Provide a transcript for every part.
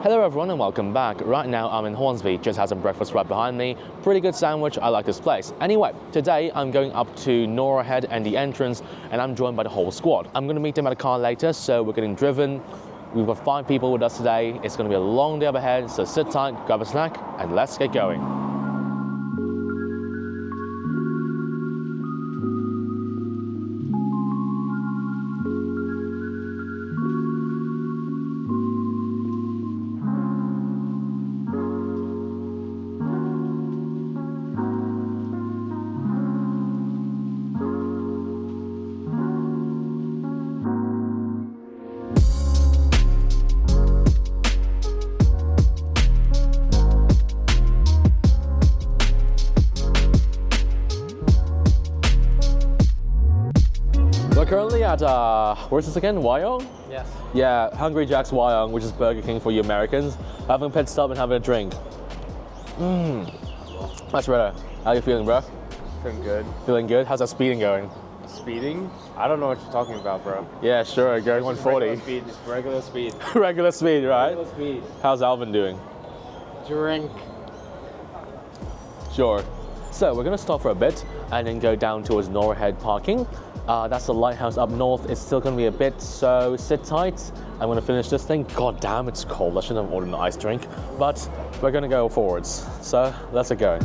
Hello everyone and welcome back. Right now I'm in Hornsby, just had some breakfast right behind me. Pretty good sandwich, I like this place. Anyway, today I'm going up to Nora Head and the entrance and I'm joined by the whole squad. I'm going to meet them at a car later, so we're getting driven. We've got 5 people with us today. It's going to be a long day up ahead, so sit tight, grab a snack and let's get going. Currently at, where's this again? Wyong? Yes. Yeah, Hungry Jack's Wyong, which is Burger King for you Americans. Having a pit stop and having a drink. Much better. How you feeling, bro? Feeling good. Feeling good? How's that speeding going? Speeding? I don't know what you're talking about, bro. Yeah, sure, going 140. Regular speed, just regular speed. Regular speed, right? Regular speed. How's Alvin doing? Drink. Sure. So we're gonna stop for a bit and then go down towards Nora Head parking. That's the lighthouse up north. It's still gonna be a bit, so sit tight. I'm gonna finish this thing. God damn, it's cold. I shouldn't have ordered an ice drink, but we're gonna go forwards. So let's get going.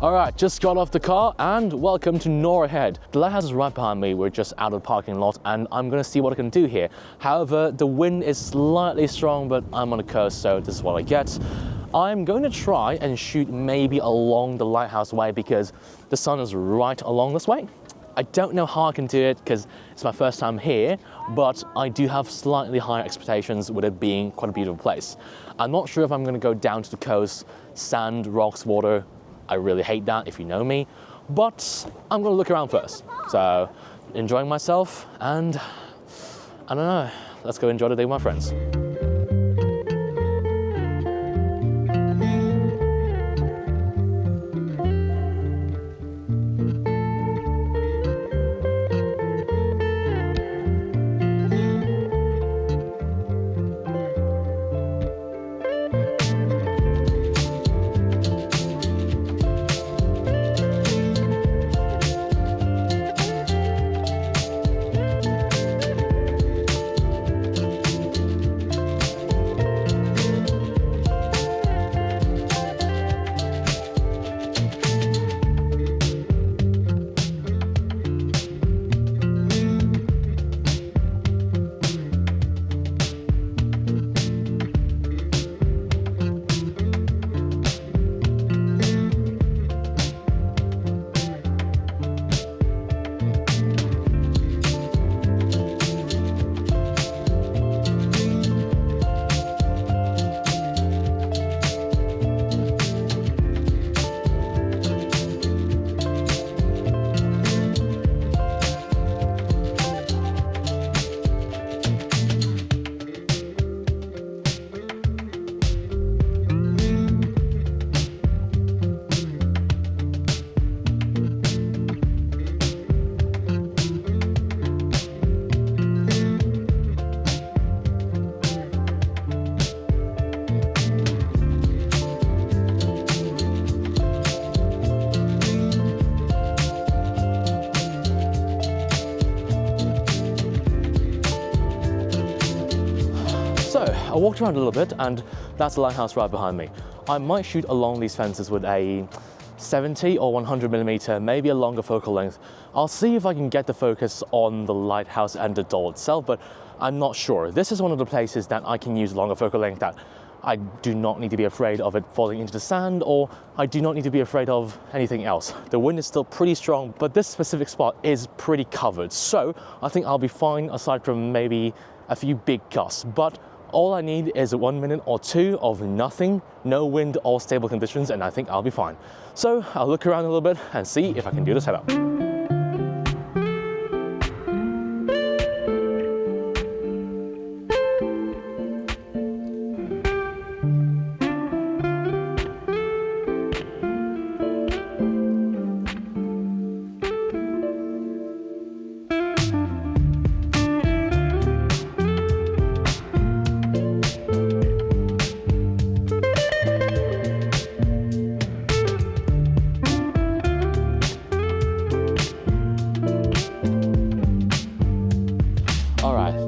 Alright, just got off the car and welcome to Nora Head. The lighthouse is right behind me. We're just out of the parking lot and I'm going to see what I can do here. However, the wind is slightly strong, but I'm on a coast, so this is what I get. I'm going to try and shoot maybe along the lighthouse way because the sun is right along this way. I don't know how I can do it because it's my first time here, but I do have slightly higher expectations with it being quite a beautiful place. I'm not sure if I'm going to go down to the coast, sand, rocks, water. I really hate that if you know me, but I'm gonna look around first. So, enjoying myself and I don't know, let's go enjoy the day with my friends. I walked around a little bit and that's the lighthouse right behind me. I might shoot along these fences with a 70 or 100mm, maybe a longer focal length. I'll see if I can get the focus on the lighthouse and the doll itself, but I'm not sure. This is one of the places that I can use longer focal length that I do not need to be afraid of it falling into the sand, or I do not need to be afraid of anything else. The wind is still pretty strong, but this specific spot is pretty covered. So I think I'll be fine aside from maybe a few big gusts, but all I need is 1 minute or two of nothing, no wind or stable conditions, and I think I'll be fine. So I'll look around a little bit and see if I can do the setup.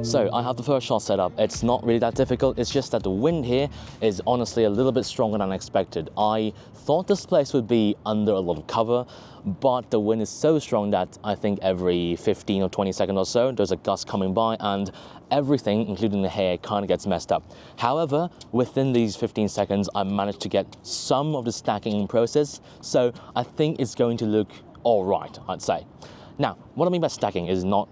So I have the first shot set up. It's not really that difficult. It's just that the wind here is honestly a little bit stronger than expected. I thought this place would be under a lot of cover, but the wind is so strong that I think every 15 or 20 seconds or so, there's a gust coming by and everything, including the hair, kind of gets messed up. However, within these 15 seconds, I managed to get some of the stacking in process. So I think it's going to look all right, I'd say. Now, what I mean by stacking is not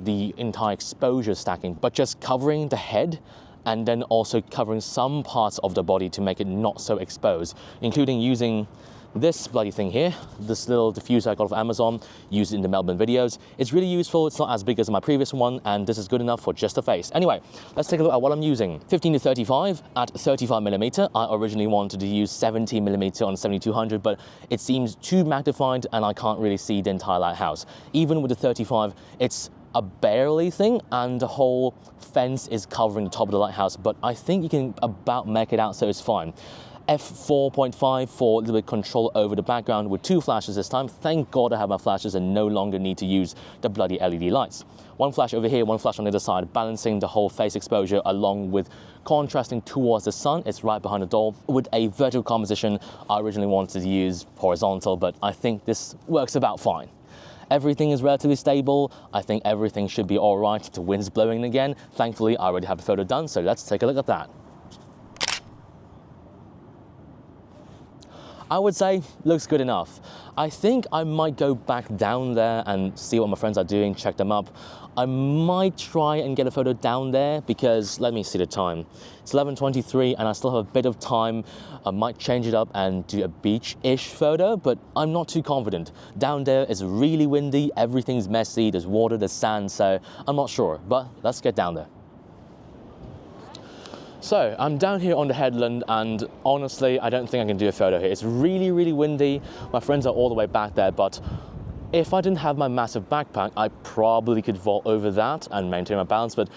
the entire exposure stacking, but just covering the head and then also covering some parts of the body to make it not so exposed, including using this bloody thing here, this little diffuser I got off Amazon, used in the Melbourne videos. It's really useful. It's not as big as my previous one, and this is good enough for just the face. Anyway, let's take a look at what I'm using. 15 to 35 at 35mm. I originally wanted to use 70mm on 7200, but it seems too magnified and I can't really see the entire lighthouse. Even with the 35, it's a barely thing and the whole fence is covering the top of the lighthouse, but I think you can about make it out, so it's fine. F4.5 for a little bit control over the background with 2 flashes this time. Thank God I have my flashes and no longer need to use the bloody LED lights. 1 flash over here, 1 flash on the other side, balancing the whole face exposure along with contrasting towards the sun. It's right behind the doll with a vertical composition. I originally wanted to use horizontal, but I think this works about fine. Everything is relatively stable. I think everything should be all right. The wind's blowing again. Thankfully, I already have the photo done, so let's take a look at that. I would say looks good enough. I think I might go back down there and see what my friends are doing, check them up. I might try and get a photo down there because, let me see the time. It's 11:23 and I still have a bit of time. I might change it up and do a beach-ish photo, but I'm not too confident. Down there is really windy, everything's messy, there's water, there's sand, so I'm not sure, but let's get down there. So I'm down here on the headland and honestly, I don't think I can do a photo here. It's really, really windy. My friends are all the way back there, but if I didn't have my massive backpack, I probably could vault over that and maintain my balance, but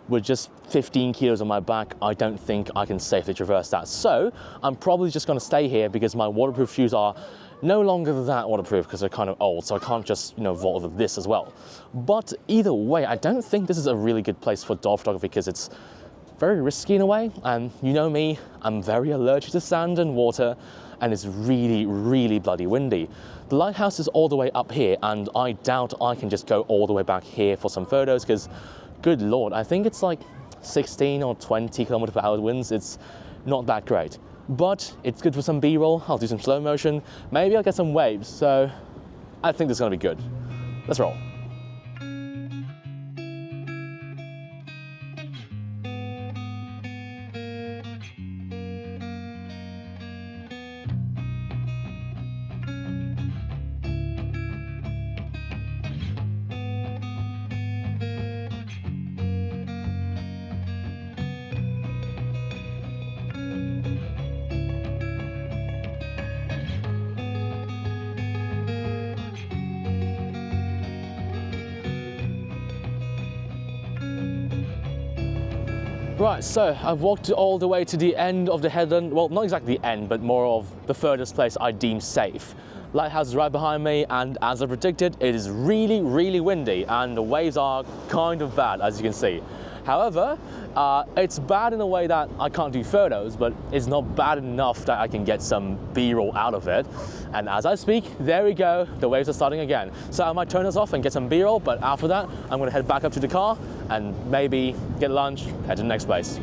with just 15 kilos on my back, I don't think I can safely traverse that. So I'm probably just gonna stay here because my waterproof shoes are no longer that waterproof because they're kind of old, so I can't just, vault over this as well. But either way, I don't think this is a really good place for doll photography because it's very risky in a way, and you know me, I'm very allergic to sand and water, and it's really, really bloody windy. The lighthouse is all the way up here, and I doubt I can just go all the way back here for some photos, because, good lord, I think it's like 16 or 20 km/h winds. It's not that great, but it's good for some B-roll. I'll do some slow motion, maybe I'll get some waves, so I think this is gonna be good. Let's roll. Right, so I've walked all the way to the end of the headland. Well, not exactly the end, but more of the furthest place I deem safe. Lighthouse is right behind me, and as I predicted, it is really, really windy, and the waves are kind of bad, as you can see. However, it's bad in a way that I can't do photos, but it's not bad enough that I can get some B-roll out of it. And as I speak, there we go, the waves are starting again. So I might turn this off and get some B-roll, but after that, I'm gonna head back up to the car and maybe get lunch, head to the next place.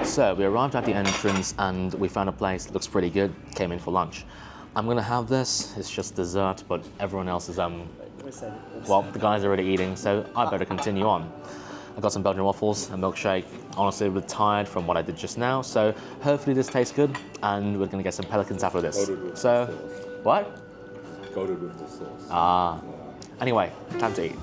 So we arrived at the entrance and we found a place that looks pretty good, came in for lunch. I'm gonna have this, it's just dessert, but everyone else is, well, the guys are already eating, so I better continue on. I got some Belgian waffles, a milkshake, honestly a bit tired from what I did just now, so hopefully this tastes good and we're gonna get some pelicans after this. So, what? Coated with the sauce. Ah, anyway, time to eat.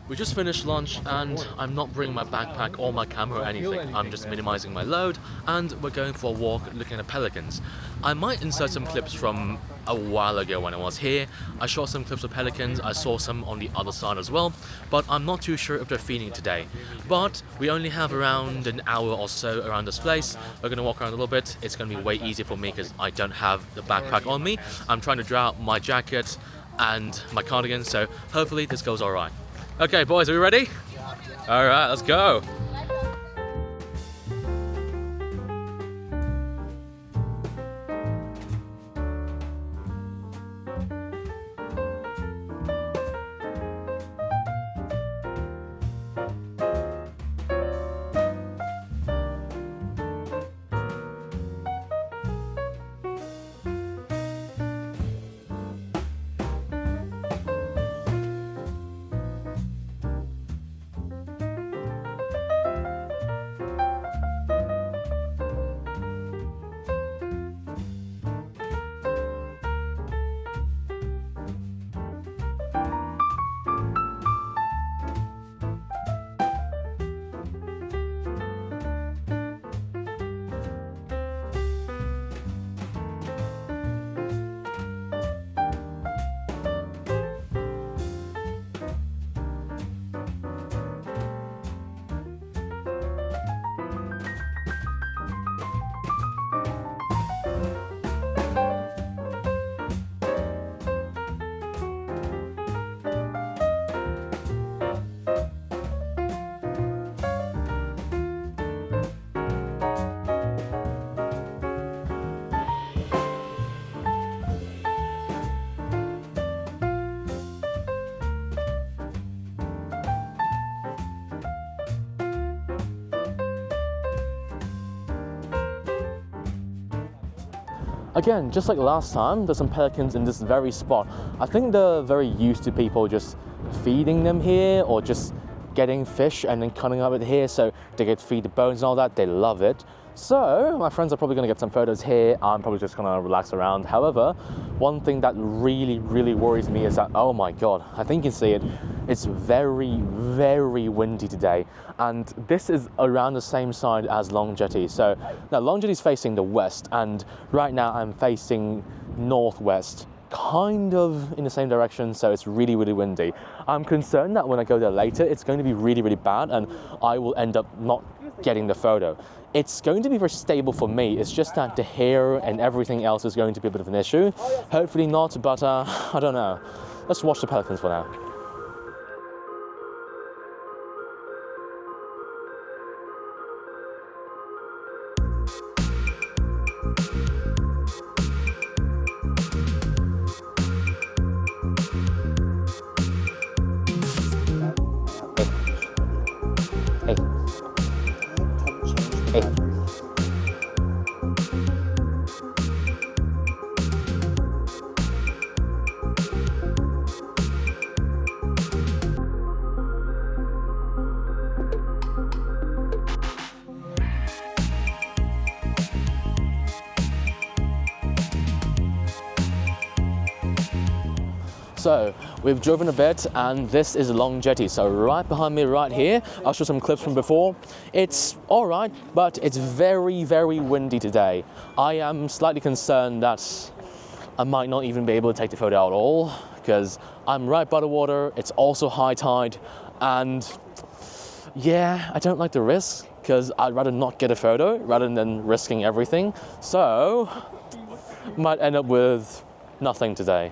We just finished lunch and I'm not bringing my backpack or my camera or anything. I'm just minimizing my load and we're going for a walk looking at pelicans. I might insert some clips from a while ago when I was here. I shot some clips of pelicans, I saw some on the other side as well, but I'm not too sure if they're feeding today. But we only have around an hour or so around this place. We're gonna walk around a little bit. It's gonna be way easier for me because I don't have the backpack on me. I'm trying to draw out my jacket and my cardigan, so hopefully this goes all right. Okay, boys, are we ready? All right, let's go. Again, just like last time, there's some pelicans in this very spot. I think they're very used to people just feeding them here or just getting fish and then cutting up it here, so they get to feed the bones and all that. They love it. So my friends are probably gonna get some photos here. I'm probably just gonna relax around. However, one thing that really worries me is that, oh my God, I think you can see it. It's very windy today. And this is around the same side as Long Jetty. So now Long Jetty is facing the west, and right now I'm facing northwest, kind of in the same direction, so it's really windy. I'm concerned that when I go there later, it's going to be really bad and I will end up not getting the photo. It's going to be very stable for me. It's just that the hair and everything else is going to be a bit of an issue. Hopefully not, but I don't know. Let's watch the pelicans for now. So we've driven a bit and this is Long Jetty. So right behind me right here, I'll show some clips from before. It's all right, but it's very windy today. I am slightly concerned that I might not even be able to take the photo out at all because I'm right by the water. It's also high tide and yeah, I don't like the risk because I'd rather not get a photo rather than risking everything. So might end up with nothing today.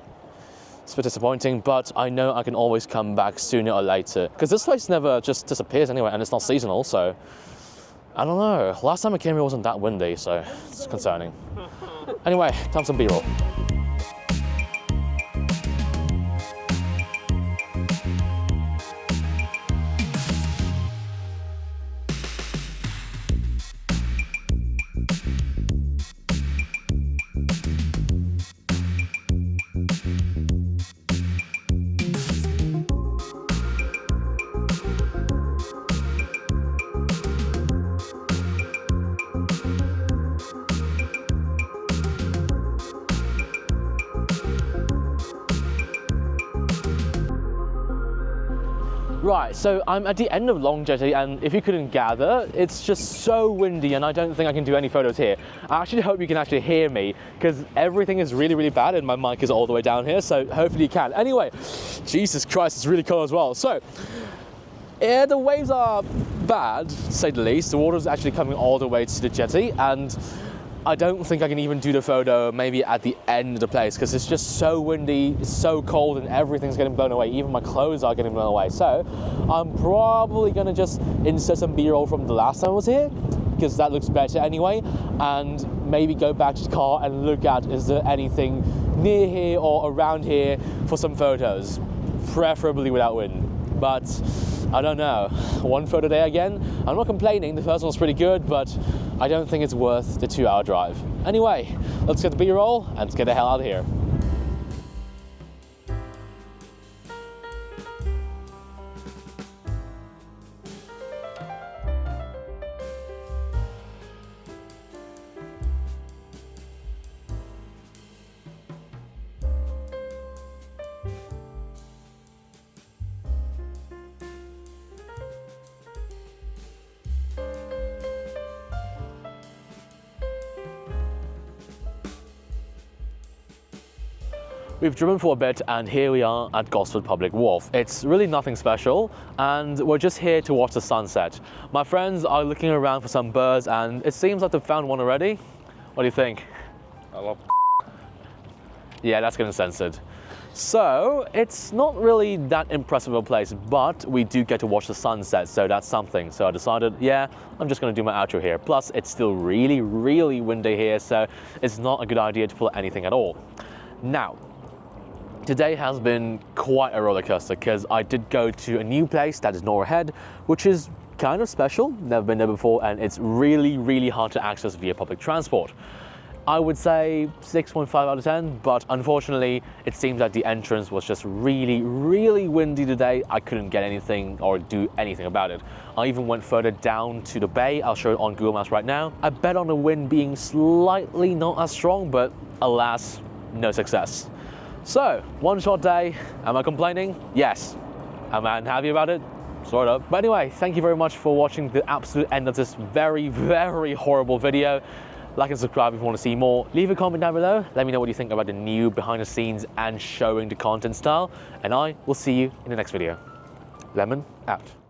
It's a bit disappointing, but I know I can always come back sooner or later because this place never just disappears anyway, and it's not seasonal, so I don't know. Last time I came here wasn't that windy, so it's concerning. Anyway, time for some B-roll. Right, so I'm at the end of Long Jetty, and if you couldn't gather, it's just so windy and I don't think I can do any photos here. I actually hope you can actually hear me because everything is really bad and my mic is all the way down here, so hopefully you can. Anyway, Jesus Christ, it's really cold as well. So, yeah, the waves are bad, to say the least. The water's actually coming all the way to the jetty, and I don't think I can even do the photo maybe at the end of the place because it's just so windy, it's so cold, and everything's getting blown away. Even my clothes are getting blown away. So I'm probably gonna just insert some B-roll from the last time I was here because that looks better anyway, and maybe go back to the car and look at is there anything near here or around here for some photos, preferably without wind. But I don't know, one photo day again. I'm not complaining, the first one was pretty good, but I don't think it's worth the 2-hour drive. Anyway, let's get the B-roll and let's get the hell out of here. We've driven for a bit and here we are at Gosford Public Wharf. It's really nothing special and we're just here to watch the sunset. My friends are looking around for some birds and it seems like they've found one already. What do you think? I love. Yeah, that's getting censored. So it's not really that impressive of a place, but we do get to watch the sunset, so that's something. So I decided, yeah, I'm just gonna do my outro here. Plus it's still really windy here, so it's not a good idea to pull anything at all. Now, today has been quite a roller coaster because I did go to a new place that is North Head, which is kind of special, never been there before, and it's really hard to access via public transport. I would say 6.5 out of 10, but unfortunately, it seems that the entrance was just really, really windy today. I couldn't get anything or do anything about it. I even went further down to the bay. I'll show it on Google Maps right now. I bet on the wind being slightly not as strong, but alas, no success. So, one short day. Am I complaining? Yes. Am I unhappy about it? Sort of. But anyway, thank you very much for watching the absolute end of this very, very horrible video. Like and subscribe if you want to see more. Leave a comment down below. Let me know what you think about the new behind the scenes and showing the content style. And I will see you in the next video. Lemon out.